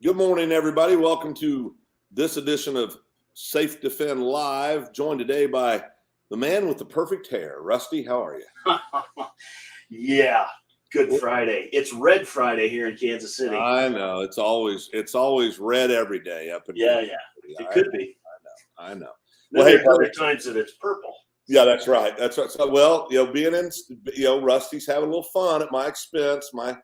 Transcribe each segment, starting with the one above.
Good morning, everybody. Welcome to this edition of SafeDefend Live, joined today by the man with the perfect hair. Rusty, how are you? Yeah, good Friday. It's Red Friday here in Kansas City. I know. It's always red every day up in Kansas City. It could be. I know. Well, there are other times that it's purple. Yeah, that's right. So, well, being in, Rusty's having a little fun at my expense. My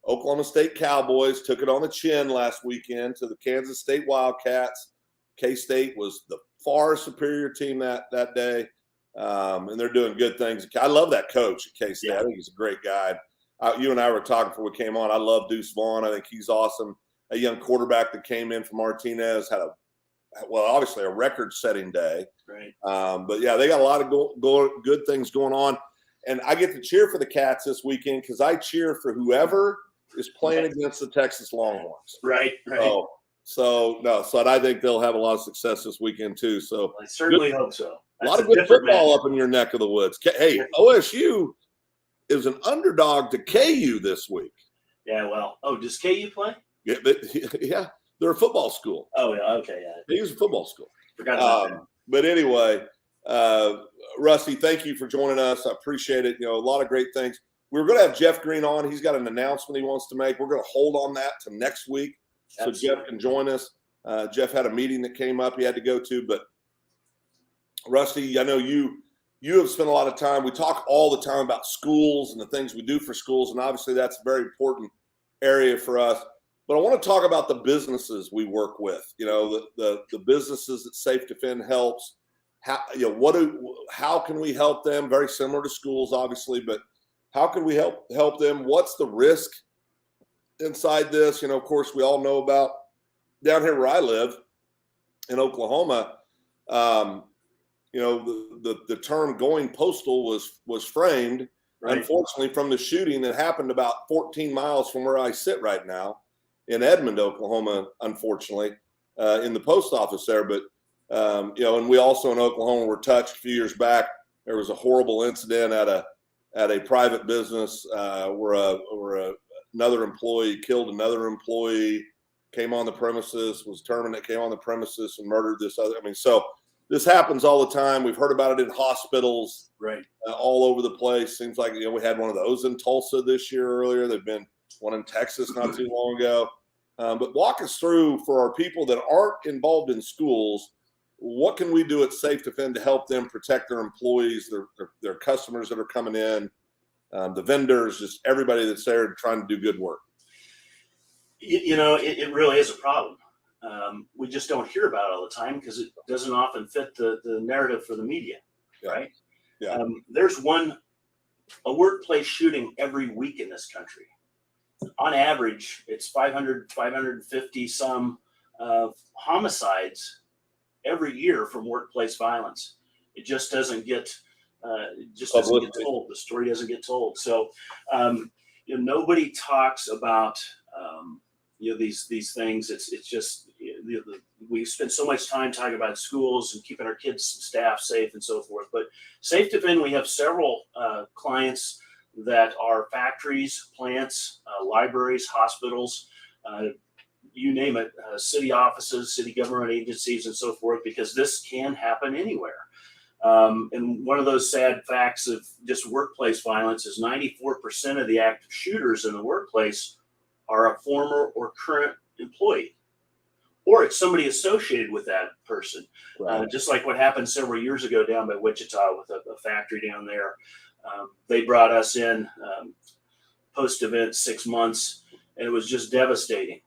Oklahoma State Cowboys took it on the chin last weekend to the Kansas State Wildcats. K-State was the far superior team that day, and they're doing good things. I love that coach at K-State. Yeah. I think he's a great guy. You and I were talking before we came on. I love Deuce Vaughn. I think he's awesome. A young quarterback that came in from Martinez had obviously a record-setting day. Right. But, yeah, they got a lot of good things going on. And I get to cheer for the Cats this weekend because I cheer for whoever is playing against the Texas Longhorns. Right. So I think they'll have a lot of success this weekend too. So I certainly hope so. A lot of good football up in your neck of the woods. Hey, OSU is an underdog to KU this week. Yeah, well, does KU play? Yeah, they're a football school. Oh, yeah, okay, yeah. KU's a football school. Forgot about that. But anyway, Rusty, thank you for joining us. I appreciate it. A lot of great things. We were going to have Jeff Green on. He's got an announcement he wants to make. We're going to hold on that to next week so Jeff can join us. Jeff had a meeting that came up he had to go to. But, Rusty, I know you have spent a lot of time. We talk all the time about schools and the things we do for schools, and obviously that's a very important area for us. But I want to talk about the businesses we work with, the businesses that SafeDefend helps. How can we help them? Very similar to schools, obviously, but how can we help them? What's the risk inside this? Of course, we all know about down here where I live in Oklahoma. The term going postal was framed, right, unfortunately, from the shooting that happened about 14 miles from where I sit right now in Edmond, Oklahoma, unfortunately, in the post office there. But, and we also in Oklahoma were touched a few years back. There was a horrible incident at a private business where another employee killed another employee, came on the premises, was terminated, came on the premises and murdered this other. So this happens all the time. We've heard about it in hospitals, right, all over the place. Seems like, we had one of those in Tulsa this year earlier. There've been one in Texas not too long ago. But walk us through, for our people that aren't involved in schools, what can we do at SafeDefend to help them protect their employees, their customers that are coming in, the vendors, just everybody that's there trying to do good work? It really is a problem. We just don't hear about it all the time because it doesn't often fit the narrative for the media, right? Yeah. There's a workplace shooting every week in this country. On average, it's 550 some homicides every year from workplace violence. It just doesn't get told. The story doesn't get told. So, nobody talks about these things. It's just we spend so much time talking about schools and keeping our kids and staff safe and so forth. But SafeDefend, we have several clients that are factories, plants, libraries, hospitals, you name it, city offices, city government agencies, and so forth, because this can happen anywhere. And one of those sad facts of just workplace violence is 94% of the active shooters in the workplace are a former or current employee, or it's somebody associated with that person. Right. Just like what happened several years ago down by Wichita with a factory down there. They brought us in post-event 6 months, and it was just devastating.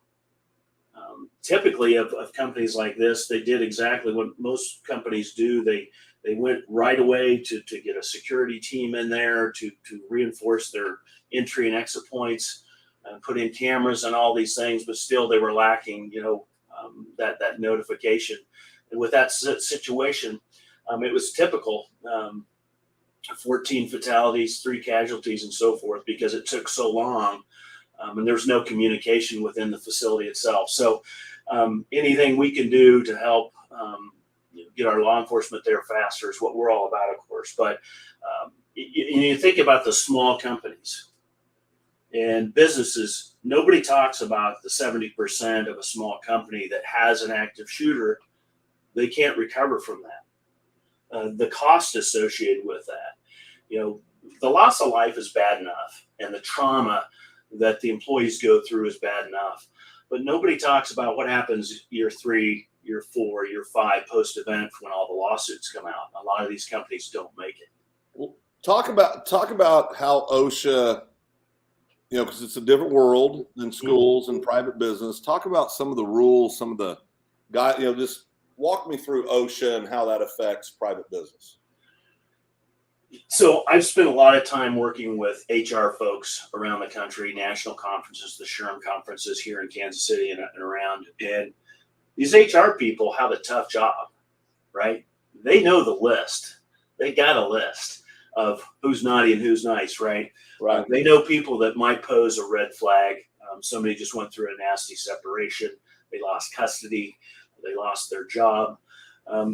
Typically of companies like this, they did exactly what most companies do. They went right away to get a security team in there to reinforce their entry and exit points, put in cameras and all these things, but still they were lacking, that notification. And with that situation, it was typical. 14 fatalities, 3 casualties, and so forth, because it took so long, and there's no communication within the facility itself. So anything we can do to help get our law enforcement there faster is what we're all about, of course. But you think about the small companies and businesses nobody talks about the 70% of a small company that has an active shooter. They can't recover from that. The cost associated with that, the loss of life is bad enough, and the trauma that the employees go through is bad enough. But nobody talks about what happens year 3, year 4, year 5 post-event when all the lawsuits come out. A lot of these companies don't make it. Well, talk about how OSHA, because it's a different world than schools and private business. Talk about some of the rules, some of the guys. Just walk me through OSHA and how that affects private business. So I've spent a lot of time working with HR folks around the country, national conferences, the SHRM conferences here in Kansas City and around. And these HR people have a tough job, right? They know the list. They got a list of who's naughty and who's nice, right? Right. They know people that might pose a red flag. Somebody just went through a nasty separation. They lost custody. They lost their job.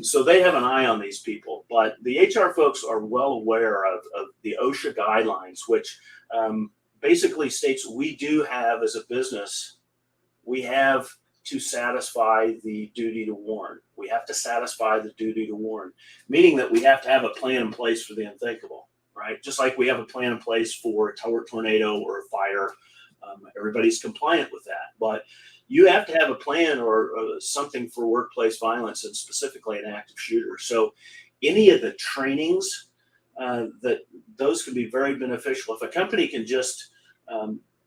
So they have an eye on these people. But the HR folks are well aware of the OSHA guidelines, which basically states we do have, as a business, we have to satisfy the duty to warn. We have to satisfy the duty to warn, meaning that we have to have a plan in place for the unthinkable, right? Just like we have a plan in place for a tornado or a fire. Everybody's compliant with that. But you have to have a plan or something for workplace violence, and specifically an active shooter. So any of the trainings, those can be very beneficial. If a company can just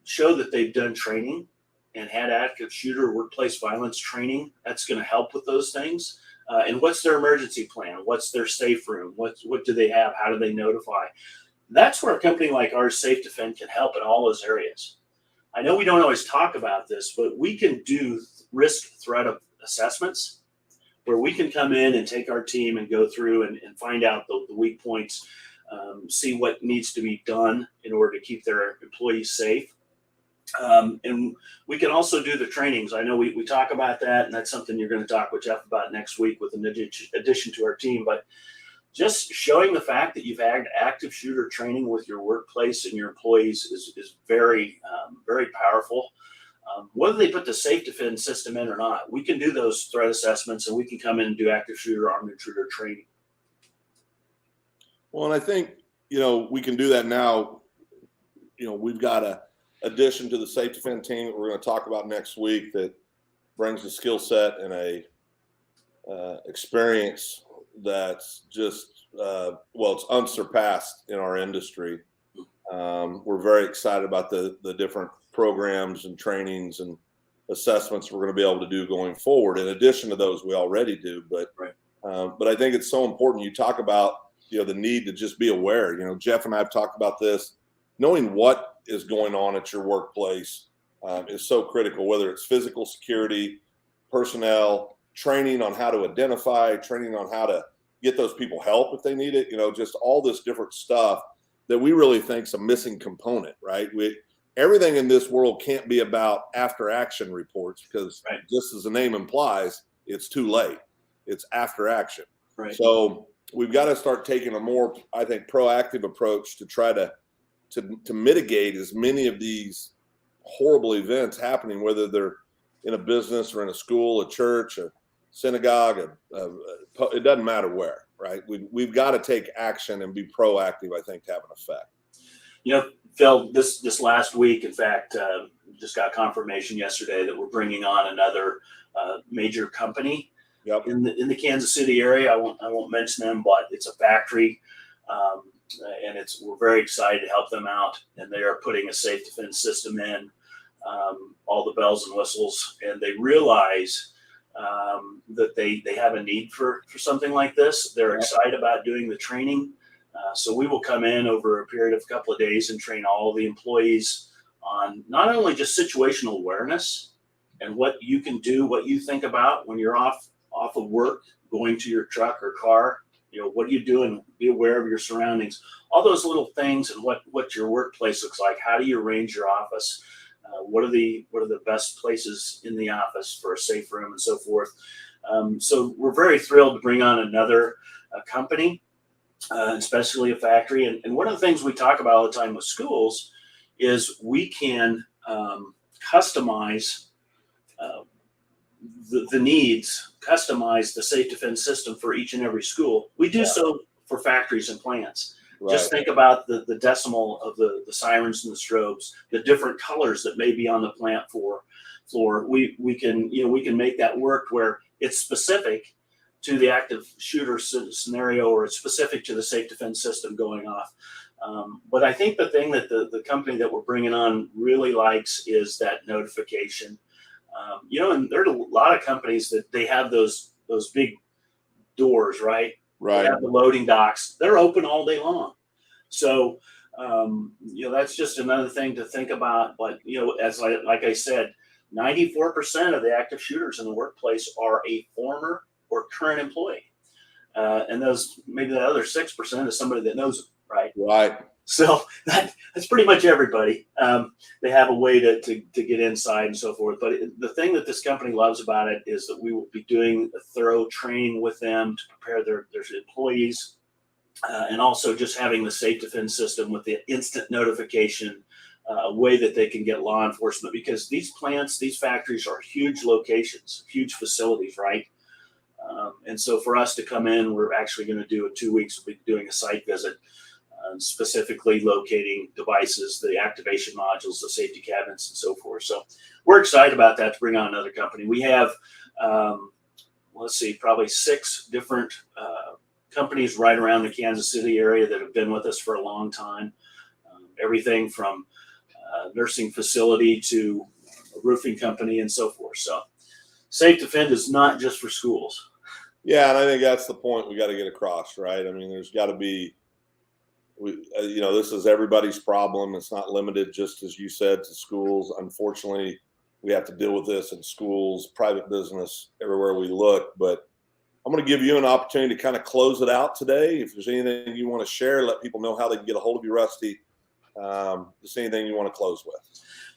show that they've done training and had active shooter workplace violence training, that's going to help with those things. And what's their emergency plan? What's their safe room? What do they have? How do they notify? That's where a company like ours, SafeDefend, can help in all those areas. I know we don't always talk about this, but we can do risk threat assessments where we can come in and take our team and go through and find out the weak points, see what needs to be done in order to keep their employees safe. And we can also do the trainings. I know we talk about that, and that's something you're going to talk with Jeff about next week with an addition to our team. But just showing the fact that you've had active shooter training with your workplace and your employees is very, very powerful. Whether they put the SafeDefend system in or not, we can do those threat assessments, and we can come in and do active shooter, armed intruder training. Well, and I think, we can do that now. We've got a addition to the SafeDefend team that we're going to talk about next week that brings a skill set and a experience that's just, it's unsurpassed in our industry. We're very excited about the different programs and trainings and assessments we're going to be able to do going forward. In addition to those we already do, but I think it's so important. You talk about, the need to just be aware. Jeff and I have talked about this. Knowing what is going on at your workplace is so critical, whether it's physical security, personnel, training on how to identify, training on how to get those people help if they need it, just all this different stuff that we really think is a missing component, right? Everything in this world can't be about after action reports because just as the name implies, it's too late. It's after action. Right. So we've got to start taking a more, I think, proactive approach to try to mitigate as many of these horrible events happening, whether they're in a business or in a school, a church, a synagogue, it doesn't matter where, right? We've got to take action and be proactive, I think, to have an effect. Phil, this last week, in fact, just got confirmation yesterday that we're bringing on another major company in the Kansas City area. I won't mention them, but it's a factory, and we're very excited to help them out. And they are putting a SafeDefend system in, all the bells and whistles, and they realize that they have a need for something like this. They're excited about doing the training. So we will come in over a period of a couple of days and train all the employees on not only just situational awareness and what you can do, what you think about when you're off of work, going to your truck or car. What are you doing? Be aware of your surroundings. All those little things and what your workplace looks like. How do you arrange your office? What are the best places in the office for a safe room and so forth. So we're very thrilled to bring on another company, especially a factory. And one of the things we talk about all the time with schools is we can customize the needs, customize the SafeDefend system for each and every school. We do so for factories and plants. Right. Just think about the decimal of the sirens and the strobes, the different colors that may be on the plant floor. We can make that work where it's specific to the active shooter scenario, or it's specific to the SafeDefend system going off. But I think the thing that the company that we're bringing on really likes is that notification. And there are a lot of companies that they have those big doors, right? Right. They have the loading docks. They're open all day long. So, that's just another thing to think about. But, as like I said, 94% of the active shooters in the workplace are a former or current employee. And those, maybe the other 6% is somebody that knows them, right? Right. So that's pretty much everybody. They have a way to get inside and so forth. But the thing that this company loves about it is that we will be doing a thorough training with them to prepare their employees, and also just having the SafeDefend system with the instant notification, a way that they can get law enforcement, because these plants, these factories are huge locations, huge facilities, right? And so for us to come in, we're actually going to do 2 weeks. We'll be doing a site visit, specifically locating devices, the activation modules, the safety cabinets, and so forth. So we're excited about that, to bring on another company. We have, probably 6 different companies right around the Kansas City area that have been with us for a long time. Everything from nursing facility to a roofing company and so forth. So SafeDefend is not just for schools. Yeah, and I think that's the point we got to get across, right? I mean, there's got to be, this is everybody's problem. It's not limited, just as you said, to schools. Unfortunately, we have to deal with this in schools, private business, everywhere we look. But I'm going to give you an opportunity to kind of close it out today. If there's anything you want to share, let people know how they can get a hold of you, Rusty. Just anything you want to close with.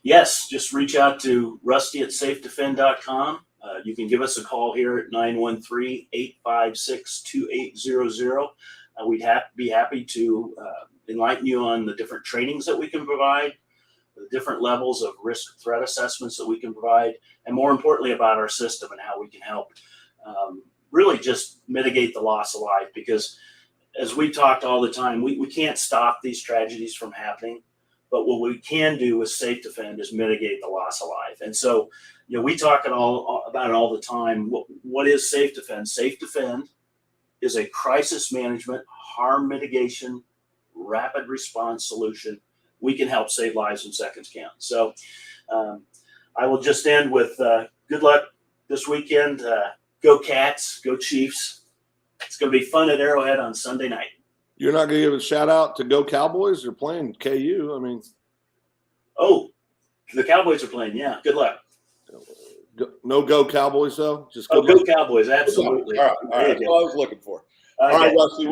Yes, just reach out to Rusty at SafeDefend.com. You can give us a call here at 913-856-2800. We'd be happy to enlighten you on the different trainings that we can provide, the different levels of risk threat assessments that we can provide, and more importantly about our system and how we can help really just mitigate the loss of life. Because as we talked all the time, we can't stop these tragedies from happening, but what we can do with SafeDefend is mitigate the loss of life. And so, we talk about it all the time. What is SafeDefend? SafeDefend is a crisis management, harm mitigation, rapid response solution. We can help save lives when seconds count. So I will just end with good luck this weekend. Go Cats, go Chiefs. It's going to be fun at Arrowhead on Sunday night. You're not going to give a shout out to Go Cowboys? They're playing KU. I mean, oh, the Cowboys are playing. Yeah, good luck. No Go Cowboys though. Just go Cowboys. Absolutely. All right. That's what I was looking for. All right, Rusty.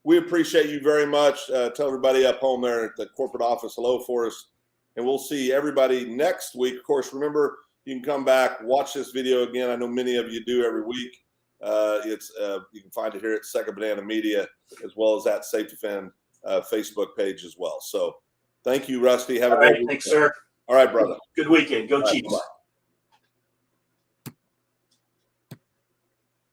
We appreciate you very much. Tell everybody up home there at the corporate office hello for us, and we'll see everybody next week. Of course, remember you can come back, watch this video again. I know many of you do every week. You can find it here at Second Banana Media, as well as that SafeDefend Facebook page as well. So, thank you, Rusty. Have a great weekend. Thanks, sir. All right, brother. Good weekend. Go Chiefs. Bye-bye.